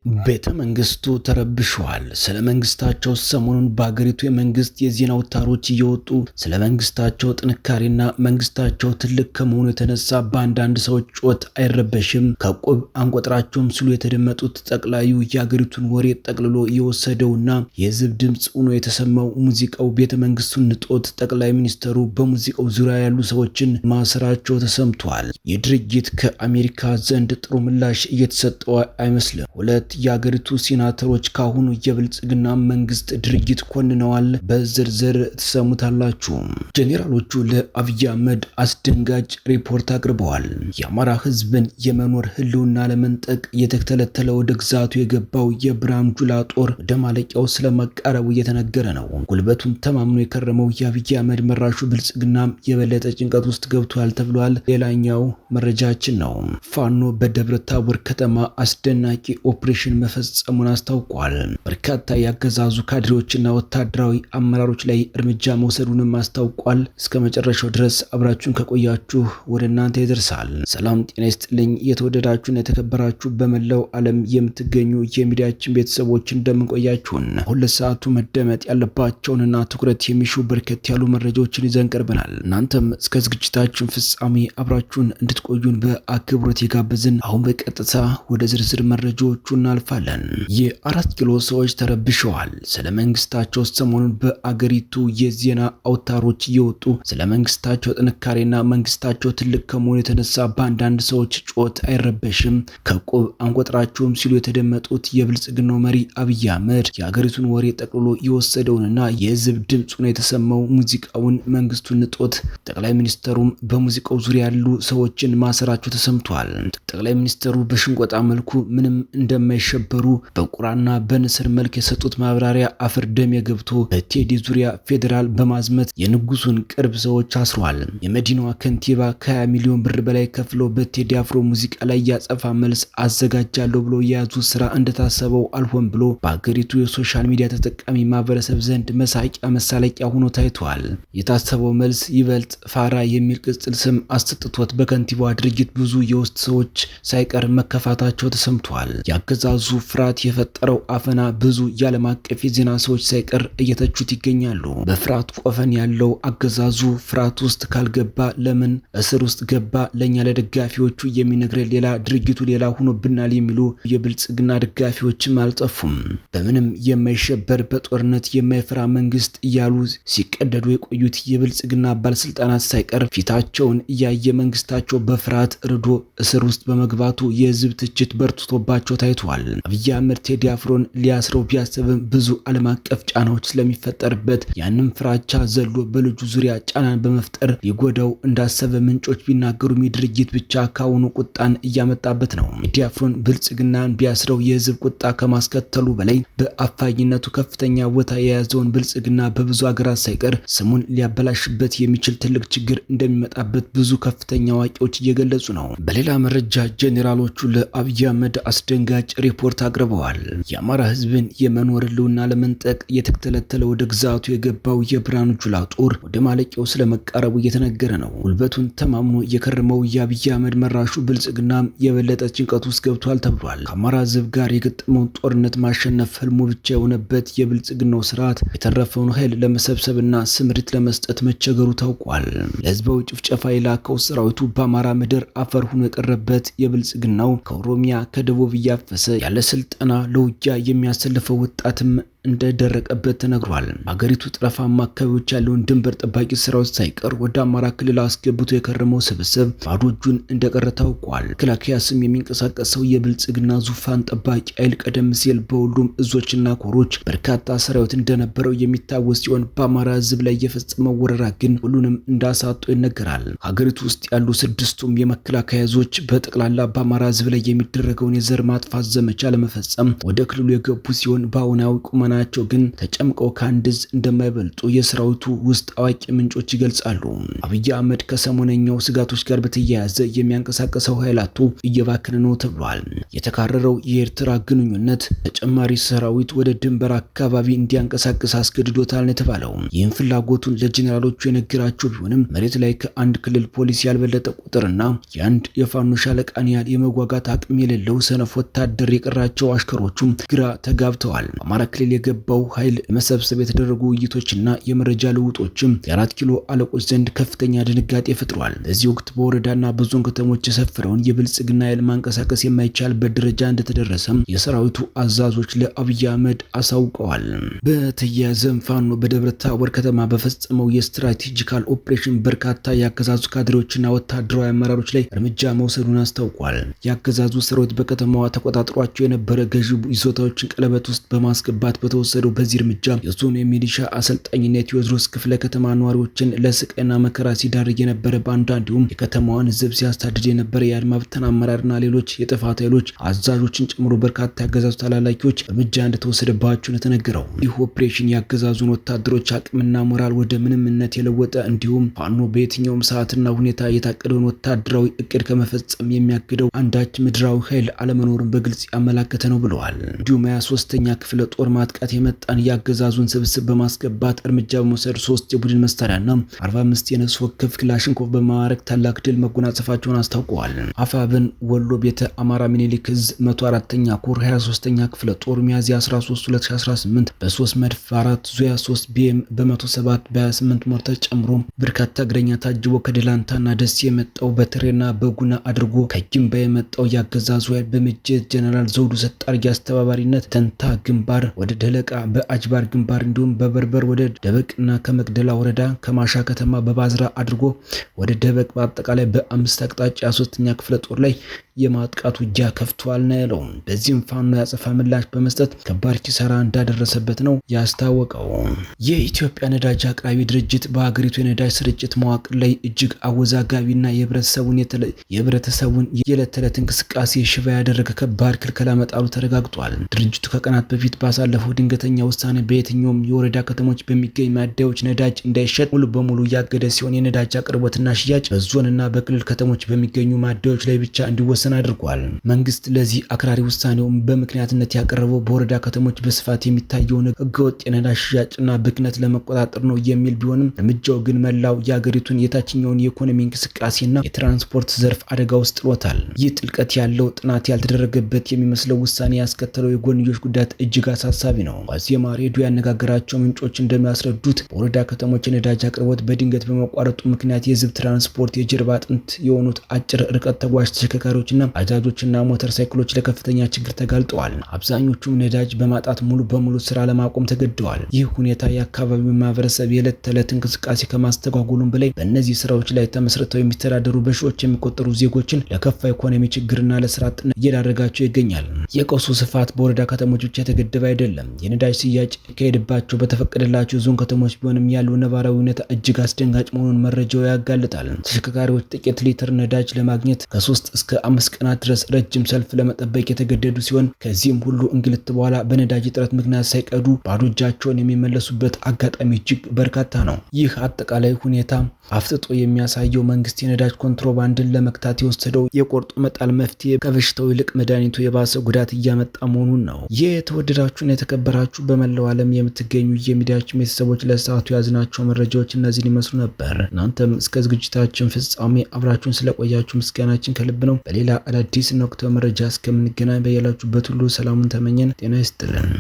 ቤተ መንግስቱ ተረብሸዋል። ስለ መንግስታቸው ሰሞኑን በአገሪቱ የመንግስት የዜና አውታሮች እየወጡ ስለ መንግስታቸው ጥንካሬና መንግስታቸው ትልቅ ከመሆኑ የተነሳ በአንዳንድ ሰዎች ጩኸት አይረበሽም፣ ከቁብ አንቆጥራቸውም ሲሉ የተደመጡት ጠቅላዩ የአገሪቱን ወሬ ጠቅልሎ የወሰደውና የህዝብ ድምፅ ሆኖ የተሰማው ሙዚቃው ቤተ መንግስቱን ንጦት ጠቅላይ ሚኒስተሩ በሙዚቃው ዙሪያ ያሉ ሰዎችን ማሰራቸው ተሰምቷል። ይህ ድርጊት ከአሜሪካ ዘንድ ጥሩ ምላሽ እየተሰጠው አይመስልም። ሁለት የአገሪቱ ሲናተሮች ካሁኑ የብልጽግና መንግስት ድርጊት ኮንነዋል። በዝርዝር ተሰሙታላችሁ። ጄኔራሎቹ ለአብይ አህመድ አስደንጋጭ ሪፖርት አቅርበዋል። የአማራ ህዝብን የመኖር ህልውና ለመንጠቅ የተተለተለ ወደ ግዛቱ የገባው የብርሃኑ ጁላ ጦር ወደ ማለቂያው ስለመቃረቡ እየተነገረ ነው። ጉልበቱን ተማምኖ የከረመው የአብይ አህመድ መራሹ ብልጽግና የበለጠ ጭንቀት ውስጥ ገብቷል ተብሏል። ሌላኛው መረጃችን ነው። ፋኖ በደብረ ታቦር ከተማ አስደናቂ ኦፕሬሽን መፈጸሙን አስታውቋል። በርካታ ያገዛዙ ካድሬዎችና ወታደራዊ አመራሮች ላይ እርምጃ መውሰዱንም አስታውቋል። እስከ መጨረሻው ድረስ አብራችሁን ከቆያችሁ ወደ እናንተ ይደርሳል። ሰላም ጤና ይስጥልኝ። የተወደዳችሁና የተከበራችሁ በመላው ዓለም የምትገኙ የሚዲያችን ቤተሰቦች እንደምንቆያችሁን ሁለት ሰዓቱ መደመጥ ያለባቸውንና ትኩረት የሚሹ በርከት ያሉ መረጃዎችን ይዘን ቀርበናል። እናንተም እስከ ዝግጅታችን ፍጻሜ አብራችሁን እንድትቆዩን በአክብሮት የጋበዝን። አሁን በቀጥታ ወደ ዝርዝር መረጃዎቹ እናልፋለን። የአራት ኪሎ ሰዎች ተረብሸዋል። ስለ መንግስታቸው ሰሞኑን በአገሪቱ የዜና አውታሮች እየወጡ ስለ መንግስታቸው ጥንካሬና መንግስታቸው ትልቅ ከመሆኑ የተነሳ በአንዳንድ ሰዎች ጩኸት አይረበሽም፣ ከቁብ አንቆጥራቸውም ሲሉ የተደመጡት የብልጽግናው መሪ አብይ አህመድ የአገሪቱን ወሬ ጠቅልሎ የወሰደውንና የህዝብ ድምፅ ሆኖ የተሰማው ሙዚቃውን መንግስቱን ንጦት ጠቅላይ ሚኒስተሩም በሙዚቃው ዙሪያ ያሉ ሰዎችን ማሰራቸው ተሰምቷል። ጠቅላይ ሚኒስተሩ በሽንቆጣ መልኩ ምንም እንደማይሸበሩ በቁራና በንስር መልክ የሰጡት ማብራሪያ አፈር ደም የገብቶ በቴዲ ዙሪያ ፌዴራል በማዝመት የንጉሱን ቅርብ ሰዎች አስሯል። የመዲናዋ ከንቲባ ከ20 ሚሊዮን ብር በላይ ከፍለው በቴዲ አፍሮ ሙዚቃ ላይ ያጸፋ መልስ አዘጋጃለሁ ብሎ የያዙ ስራ እንደታሰበው አልሆን ብሎ በአገሪቱ የሶሻል ሚዲያ ተጠቃሚ ማህበረሰብ ዘንድ መሳቂያ መሳለቂያ ሆኖ ታይቷል። የታሰበው መልስ ይበልጥ ፋራ የሚል ቅጽል ስም አሰጥቶት በከንቲባዋ ድርጊት ብዙ የውስጥ ሰዎች ሳይቀር መከፋታቸው ተሰምቷል። ያገዛዙ ፍርሃት የፈጠረው አፈና ብዙ የዓለም አቀፍ የዜና ሰዎች ሳይቀር እየተቹት ይገኛሉ። በፍርሃት ቆፈን ያለው አገዛዙ ፍርሃት ውስጥ ካልገባ ለምን እስር ውስጥ ገባ? ለኛ ለደጋፊዎቹ የሚነግረን ሌላ፣ ድርጊቱ ሌላ ሆኖብናል የሚሉ የብልጽግና ደጋፊዎችም አልጠፉም። በምንም የማይሸበር በጦርነት የማይፈራ መንግስት እያሉ ሲቀደዱ የቆዩት የብልጽግና ባለስልጣናት ሳይቀር ፊታቸውን እያየ መንግስታቸው በፍርሃት ርዶ እስር ውስጥ በመግባቱ የህዝብ ትችት በርትቶባቸው ታይቷል። አብይ አህመድ ቴዲ አፍሮን ሊያስረው ቢያስብም ብዙ ዓለም አቀፍ ጫናዎች ስለሚፈጠርበት ያንን ፍራቻ ዘሎ በልጁ ዙሪያ ጫናን በመፍጠር ሊጎዳው እንዳሰበ ምንጮች ቢናገሩም ድርጊት ብቻ ካሁኑ ቁጣን እያመጣበት ነው። ቴዲ አፍሮን ብልጽግናን ቢያስረው የህዝብ ቁጣ ከማስከተሉ በላይ በአፋኝነቱ ከፍተኛ ቦታ የያዘውን ብልጽግና በብዙ ሀገራት ሳይቀር ስሙን ሊያበላሽበት የሚችል ትልቅ ችግር እንደሚመጣበት ብዙ ከፍተኛ አዋቂዎች እየገለጹ ነው። በሌላ መረጃ ጄኔራሎቹ ለአብይ አህመድ አስደንጋጭ ሪፖርት አቅርበዋል። የአማራ ህዝብን የመኖር ህልውና ለመንጠቅ የተተለተለ ወደ ግዛቱ የገባው የብርሃኑ ጁላ ጦር ወደ ማለቂያው ስለመቃረቡ እየተነገረ ነው። ጉልበቱን ተማምኖ የከረመው የአብይ አህመድ መራሹ ብልጽግና የበለጠ ጭንቀት ውስጥ ገብቷል ተብሏል። ከአማራ ህዝብ ጋር የገጠመውን ጦርነት ማሸነፍ ህልሙ ብቻ የሆነበት የብልጽግናው ስርዓት የተረፈውን ኃይል ለመሰብሰብና ስምሪት ለመስጠት መቸገሩ ታውቋል። ለህዝባዊ ጭፍጨፋ የላከው ሰራዊቱ በአማራ ምድር አፈር ሆኖ የቀረበት የብልጽግናው ከኦሮሚያ ከደቡብ እያፈሰ ያለ ስልጠና ለውጊያ የሚያሰልፈው ወጣትም እንደደረቀበት ተነግሯል። አገሪቱ ጠረፋማ አካባቢዎች ያለውን ድንበር ጠባቂ ሰራዊት ሳይቀር ወደ አማራ ክልል አስገብቶ የከረመው ስብስብ ባዶ እጁን እንደቀረ ታውቋል። መከላከያ ስም የሚንቀሳቀሰው የብልጽግና ዙፋን ጠባቂ ኃይል ቀደም ሲል በሁሉም እዞችና ኮሮች በርካታ ሰራዊት እንደነበረው የሚታወስ ሲሆን በአማራ ህዝብ ላይ የፈጸመው ወረራ ግን ሁሉንም እንዳሳጡ ይነገራል። ሀገሪቱ ውስጥ ያሉ ስድስቱም የመከላከያ እዞች በጠቅላላ በአማራ ህዝብ ላይ የሚደረገውን የዘር ማጥፋት ዘመቻ ለመፈጸም ወደ ክልሉ የገቡ ሲሆን በአሁናዊ ቁመና በመሆናቸው ግን ተጨምቀው ከአንድ እዝ እንደማይበልጡ የሰራዊቱ ውስጥ አዋቂ ምንጮች ይገልጻሉ። አብይ አህመድ ከሰሞነኛው ስጋቶች ጋር በተያያዘ የሚያንቀሳቀሰው ኃይላቱ እየባከነ ነው ተብሏል። የተካረረው የኤርትራ ግንኙነት ተጨማሪ ሰራዊት ወደ ድንበር አካባቢ እንዲያንቀሳቀስ አስገድዶታል ነው የተባለው። ይህን ፍላጎቱን ለጄኔራሎቹ የነገራቸው ቢሆንም መሬት ላይ ከአንድ ክልል ፖሊስ ያልበለጠ ቁጥርና የአንድ የፋኖ ሻለቃን ያህል የመጓጋት አቅም የሌለው ሰነፍ ወታደር የቀራቸው አሽከሮቹም ግራ ተጋብተዋል። በአማራ ክልል የገባው ኃይል ለመሰብሰብ የተደረጉ ውይይቶችና የመረጃ ልውጦችም የአራት ኪሎ አለቆች ዘንድ ከፍተኛ ድንጋጤ ፈጥሯል። በዚህ ወቅት በወረዳና በዞን ከተሞች የሰፈረውን የብልጽግና ኃይል ማንቀሳቀስ የማይቻልበት ደረጃ እንደተደረሰም የሰራዊቱ አዛዦች ለአብይ አህመድ አሳውቀዋል። በተያያዘም ፋኖ በደብረ ታቦር ከተማ በፈጸመው የስትራቴጂካል ኦፕሬሽን በርካታ የአገዛዙ ካድሬዎችና ወታደራዊ አመራሮች ላይ እርምጃ መውሰዱን አስታውቋል። የአገዛዙ ሰራዊት በከተማዋ ተቆጣጥሯቸው የነበረ ገዢ ይዞታዎችን ቀለበት ውስጥ በማስገባት በተወሰደው በዚህ እርምጃ የዞኑ የሚሊሻ አሰልጣኝና የቴዎድሮስ ክፍለ ከተማ ነዋሪዎችን ለስቃይና መከራ ሲዳርግ የነበረ ባንዳ እንዲሁም የከተማዋን ሕዝብ ሲያስታድድ የነበረ የአድማ ብተና አመራርና ሌሎች የጥፋት ኃይሎች አዛዦችን ጨምሮ በርካታ ያገዛዙ ተላላኪዎች እርምጃ እንደተወሰደባቸው ነው የተነገረው። ይህ ኦፕሬሽን ያገዛዙን ወታደሮች አቅምና ሞራል ወደ ምንምነት የለወጠ እንዲሁም ፋኖ በየትኛውም ሰዓትና ሁኔታ የታቀደውን ወታደራዊ እቅድ ከመፈጸም የሚያግደው አንዳች ምድራዊ ኃይል አለመኖሩን በግልጽ ያመላከተ ነው ብለዋል። እንዲሁም 23ኛ ክፍለ ጦር ማጥቃት የመጣን ያገዛዙን ስብስብ በማስገባት እርምጃ በመውሰድ 3 የቡድን መሳሪያና 45 የነፍስ ወከፍ ክላሽንኮቭ በማዕረግ ታላቅ ድል መጎናጸፋቸውን አስታውቀዋል። አፋብን ወሎ ቤተ አማራ ሚኒሊክ ዕዝ 104ኛ ኮር 23ኛ ክፍለ ጦር ሚያዝያ 13 2018 በ3 መድፍ 4 ዙያ 3 ቢኤም በ107 በ28 ሞርተር ጨምሮ በርካታ እግረኛ ታጅቦ ከደላንታና ደሴ የመጣው በትሬና በጉና አድርጎ ከጅምባ የመጣው ያገዛዙ ኃይል በሜጀር ጀነራል ዘውዱ ሰጣርጌ አስተባባሪነት ተንታ ግንባር ወደ ደለቃ በአጅባር ግንባር እንዲሁም በበርበር ወደ ደበቅና ከመቅደላ ወረዳ ከማሻ ከተማ በባዝራ አድርጎ ወደ ደበቅ በአጠቃላይ በ5 አቅጣጫ 3ኛ ክፍለ ጦር ላይ የማጥቃት ውጊያ ከፍቷል ነው ያለው። በዚህም ፋኖ ያጸፋ ምላሽ በመስጠት ከባድ ኪሳራ እንዳደረሰበት ነው ያስታወቀው። የኢትዮጵያ ነዳጅ አቅራቢ ድርጅት በሀገሪቱ የነዳጅ ስርጭት መዋቅር ላይ እጅግ አወዛጋቢና የህብረተሰቡን የዕለት ተዕለት እንቅስቃሴ ሽባ ያደረገ ከባድ ክልከላ መጣሉ ተረጋግጧል። ድርጅቱ ከቀናት በፊት ባሳለፈው ድንገተኛ ውሳኔ በየትኛውም የወረዳ ከተሞች በሚገኝ ማደያዎች ነዳጅ እንዳይሸጥ ሙሉ በሙሉ ያገደ ሲሆን የነዳጅ አቅርቦትና ሽያጭ በዞንና በክልል ከተሞች በሚገኙ ማደያዎች ላይ ብቻ እንዲወሰን አድርጓል። መንግስት ለዚህ አክራሪ ውሳኔውን በምክንያትነት ያቀረበው በወረዳ ከተሞች በስፋት የሚታየውን ህገወጥ የነዳጅ ሽያጭና ብክነት ለመቆጣጠር ነው የሚል ቢሆንም እርምጃው ግን መላው የሀገሪቱን የታችኛውን የኢኮኖሚ እንቅስቃሴና የትራንስፖርት ዘርፍ አደጋ ውስጥ ጥሎታል። ይህ ጥልቀት ያለው ጥናት ያልተደረገበት የሚመስለው ውሳኔ ያስከተለው የጎንዮሽ ጉዳት እጅግ አሳሳቢ ነው። ዋዜማ ሬዲዮ ያነጋገራቸው ምንጮች እንደሚያስረዱት በወረዳ ከተሞች የነዳጅ አቅርቦት በድንገት በመቋረጡ ምክንያት የህዝብ ትራንስፖርት የጀርባ አጥንት የሆኑት አጭር ርቀት ተጓዥ ተሽከርካሪዎችና ባጃጆችና ሞተር ሳይክሎች ለከፍተኛ ችግር ተጋልጠዋል። አብዛኞቹም ነዳጅ በማጣት ሙሉ በሙሉ ስራ ለማቆም ተገደዋል። ይህ ሁኔታ የአካባቢው ማህበረሰብ የዕለት ተዕለት እንቅስቃሴ ከማስተጓጎሉም በላይ በእነዚህ ስራዎች ላይ ተመስርተው የሚተዳደሩ በሺዎች የሚቆጠሩ ዜጎችን ለከፋ ኢኮኖሚ ችግርና ለስራ አጥነት እየዳረጋቸው ይገኛል። የቀውሱ ስፋት በወረዳ ከተሞች ብቻ የተገደበ አይደለም። የነዳጅ ሽያጭ ከሄድባቸው በተፈቀደላቸው ዞን ከተሞች ቢሆንም ያለው ነባራዊ ሁኔታ እጅግ አስደንጋጭ መሆኑን መረጃው ያጋልጣል። ተሽከርካሪዎች ጥቂት ሊትር ነዳጅ ለማግኘት ከ3 እስከ 5 ቀናት ድረስ ረጅም ሰልፍ ለመጠበቅ የተገደዱ ሲሆን ከዚህም ሁሉ እንግልት በኋላ በነዳጅ እጥረት ምክንያት ሳይቀዱ ባዶ እጃቸውን የሚመለሱበት አጋጣሚ እጅግ በርካታ ነው። ይህ አጠቃላይ ሁኔታ አፍጥጦ የሚያሳየው መንግስት የነዳጅ ኮንትሮባንድን ለመክታት የወሰደው የቆርጦ መጣል መፍትሄ ከበሽታው ይልቅ መድኃኒቱ የባሰ ጉዳት እያመጣ መሆኑን ነው። የተወደዳችሁና የተከበራችሁ በመላው ዓለም የምትገኙ የሚዲያችን ቤተሰቦች ለሰዓቱ ያዝናቸው መረጃዎች እነዚህን ይመስሉ ነበር። እናንተም እስከ ዝግጅታችን ፍጻሜ አብራችሁን ስለቆያችሁ ምስጋናችን ከልብ ነው። በሌላ አዳዲስ ወቅታዊ መረጃ እስከምንገናኝ በያላችሁበት ሁሉ ሰላሙን ተመኘን። ጤና ይስጥልን።